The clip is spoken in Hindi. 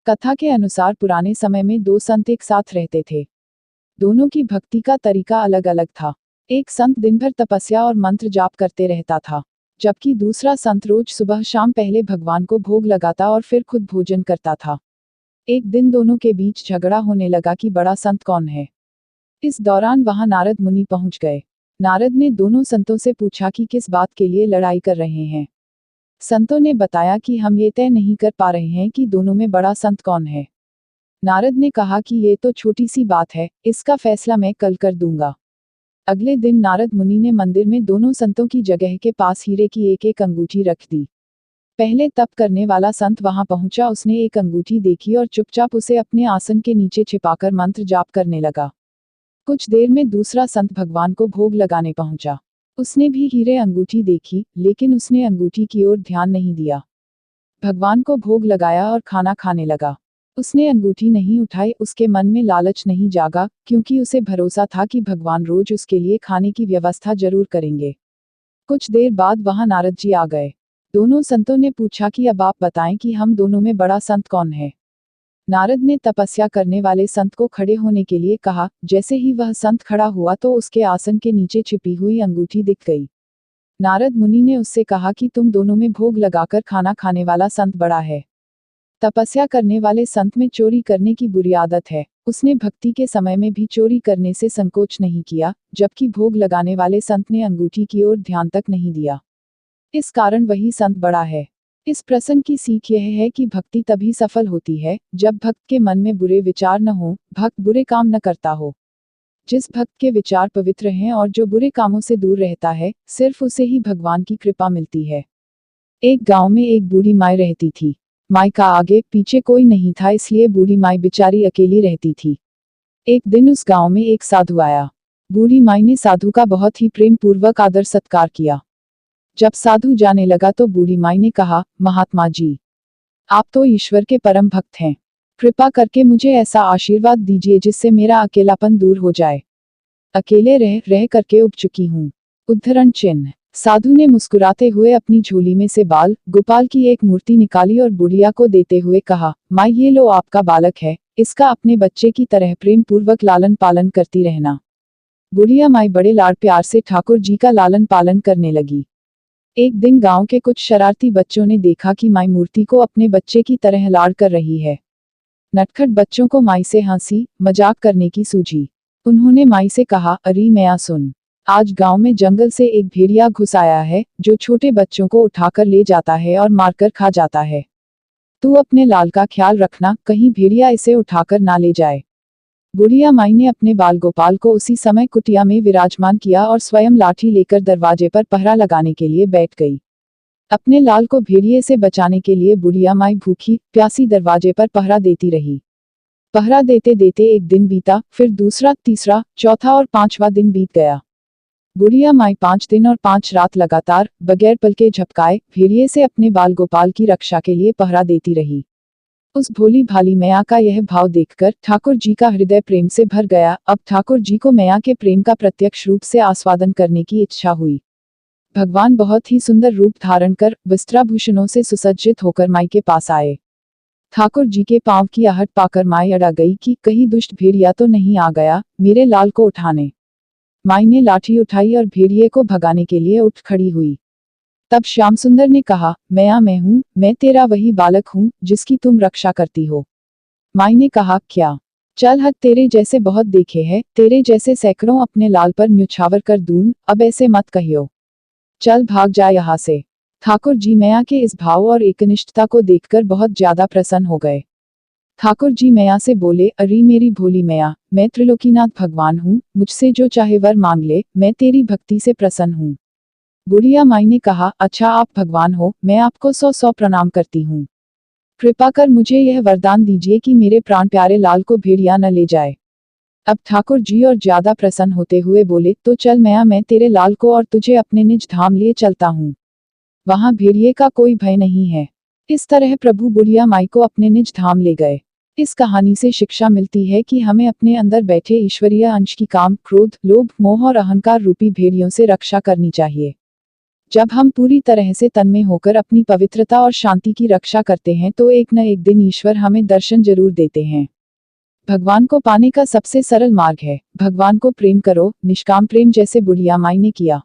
कथा के अनुसार पुराने समय में दो संत एक साथ रहते थे। दोनों की भक्ति का तरीका अलग अलग था। एक संत दिन भर तपस्या और मंत्र जाप करते रहता था, जबकि दूसरा संत रोज सुबह शाम पहले भगवान को भोग लगाता और फिर खुद भोजन करता था। एक दिन दोनों के बीच झगड़ा होने लगा कि बड़ा संत कौन है। इस दौरान वहां नारद मुनि पहुंच गए। नारद ने दोनों संतों से पूछा कि किस बात के लिए लड़ाई कर रहे हैं। संतों ने बताया कि हम ये तय नहीं कर पा रहे हैं कि दोनों में बड़ा संत कौन है। नारद ने कहा कि ये तो छोटी सी बात है, इसका फैसला मैं कल कर दूंगा। अगले दिन नारद मुनि ने मंदिर में दोनों संतों की जगह के पास हीरे की एक एक अंगूठी रख दी। पहले तप करने वाला संत वहां पहुंचा, उसने एक अंगूठी देखी और चुपचाप उसे अपने आसन के नीचे छिपाकर मंत्र जाप करने लगा। कुछ देर में दूसरा संत भगवान को भोग लगाने पहुंचा। उसने भी हीरे अंगूठी देखी, लेकिन उसने अंगूठी की ओर ध्यान नहीं दिया। भगवान को भोग लगाया और खाना खाने लगा। उसने अंगूठी नहीं उठाई, उसके मन में लालच नहीं जागा, क्योंकि उसे भरोसा था कि भगवान रोज उसके लिए खाने की व्यवस्था जरूर करेंगे। कुछ देर बाद वहां नारद जी आ गए। दोनों संतों ने पूछा कि अब आप बताएं कि हम दोनों में बड़ा संत कौन है। नारद ने तपस्या करने वाले संत को खड़े होने के लिए कहा। जैसे ही वह संत खड़ा हुआ तो उसके आसन के नीचे छिपी हुई अंगूठी दिख गई। नारद मुनि ने उससे कहा कि तुम दोनों में भोग लगाकर खाना खाने वाला संत बड़ा है। तपस्या करने वाले संत में चोरी करने की बुरी आदत है। उसने भक्ति के समय में भी चोरी करने से संकोच नहीं किया, जबकि भोग लगाने वाले संत ने अंगूठी की ओर ध्यान तक नहीं दिया। इस कारण वही संत बड़ा है। इस प्रसंग की सीख यह है कि भक्ति तभी सफल होती है जब भक्त के मन में बुरे विचार न हो, भक्त बुरे काम न करता हो। जिस भक्त के विचार पवित्र हैं और जो बुरे कामों से दूर रहता है, सिर्फ उसे ही भगवान की कृपा मिलती है। एक गांव में एक बूढ़ी माई रहती थी। माई का आगे पीछे कोई नहीं था, इसलिए बूढ़ी माई बेचारी अकेली रहती थी। एक दिन उस गांव में एक साधु आया। बूढ़ी माई ने साधु का बहुत ही प्रेम पूर्वक आदर सत्कार किया। जब साधु जाने लगा तो बूढ़ी माई ने कहा, महात्मा जी, आप तो ईश्वर के परम भक्त हैं। कृपा करके मुझे ऐसा आशीर्वाद दीजिए जिससे मेरा अकेलापन दूर हो जाए। अकेले रह रह करके उब चुकी हूँ। उद्धरण चिन्ह। साधु ने मुस्कुराते हुए अपनी झोली में से बाल गोपाल की एक मूर्ति निकाली और बुढ़िया को देते हुए कहा, माई ये लो आपका बालक है, इसका अपने बच्चे की तरह प्रेम पूर्वक लालन पालन करती रहना। बुढ़िया माई बड़े लाड़ प्यार से ठाकुर जी का लालन पालन करने लगी। एक दिन गांव के कुछ शरारती बच्चों ने देखा कि माई मूर्ति को अपने बच्चे की तरह लाड़ कर रही है। नटखट बच्चों को माई से हंसी मजाक करने की सूझी। उन्होंने माई से कहा, अरे मैया सुन, आज गांव में जंगल से एक भेड़िया घुस आया है जो छोटे बच्चों को उठाकर ले जाता है और मारकर खा जाता है। तू अपने लाल का ख्याल रखना, कहीं भेड़िया इसे उठाकर ना ले जाए। बुढ़िया माई ने अपने बाल गोपाल को उसी समय कुटिया में विराजमान किया और स्वयं लाठी लेकर दरवाजे पर पहरा लगाने के लिए बैठ गई। अपने लाल को भेड़िए से बचाने के लिए बुढ़िया माई भूखी प्यासी दरवाजे पर पहरा देती रही। पहरा देते देते एक दिन बीता, फिर दूसरा, तीसरा, चौथा और पांचवा दिन बीत गया। बुढ़िया माई 5 दिन और 5 रात लगातार बगैर पलके झपकाए भेड़िए से अपने बाल गोपाल की रक्षा के लिए पहरा देती रही। उस भोली भाली मैया का यह भाव देखकर ठाकुर जी का हृदय प्रेम से भर गया। अब ठाकुर जी को मैया के प्रेम का प्रत्यक्ष रूप से आस्वादन करने की इच्छा हुई। भगवान बहुत ही सुंदर रूप धारण कर वस्त्राभूषणों से सुसज्जित होकर माई के पास आए। ठाकुर जी के पांव की आहट पाकर माई अड़ा गई कि कहीं दुष्ट भेड़िया तो नहीं आ गया मेरे लाल को उठाने। माई ने लाठी उठाई और भेड़िए को भगाने के लिए उठ खड़ी हुई। तब श्याम सुंदर ने कहा, मैया मैं हूँ, मैं तेरा वही बालक हूँ जिसकी तुम रक्षा करती हो। माई ने कहा, क्या? चल हट, तेरे जैसे बहुत देखे हैं, तेरे जैसे सैकड़ों अपने लाल पर न्यौछावर कर दूं, अब ऐसे मत कहियो। चल भाग जा यहाँ से। ठाकुर जी मैया के इस भाव और एकनिष्ठता को देखकर बहुत ज्यादा प्रसन्न हो गए। ठाकुर जी मैया से बोले, अरे मेरी भोली मैया, मैं त्रिलोकीनाथ भगवान हूँ, मुझसे जो चाहे वर मांग ले, मैं तेरी भक्ति से प्रसन्न हूँ। बुढ़िया माई ने कहा, अच्छा आप भगवान हो, मैं आपको 100 प्रणाम करती हूँ। कृपा कर मुझे यह वरदान दीजिए कि मेरे प्राण प्यारे लाल को भेड़िया न ले जाए। अब ठाकुर जी और ज्यादा प्रसन्न होते हुए बोले, तो चल मैया, मैं तेरे लाल को और तुझे अपने निज धाम लिए चलता हूँ। वहां भेड़िए का कोई भय नहीं है। इस तरह प्रभु बुढ़िया माई को अपने निज धाम ले गए। इस कहानी से शिक्षा मिलती है कि हमें अपने अंदर बैठे ईश्वरीय अंश की काम, क्रोध, लोभ, मोह और अहंकार रूपी भेड़ियों से रक्षा करनी चाहिए। जब हम पूरी तरह से तन्मय होकर अपनी पवित्रता और शांति की रक्षा करते हैं तो एक न एक दिन ईश्वर हमें दर्शन जरूर देते हैं। भगवान को पाने का सबसे सरल मार्ग है, भगवान को प्रेम करो, निष्काम प्रेम, जैसे बुढ़िया माई ने किया।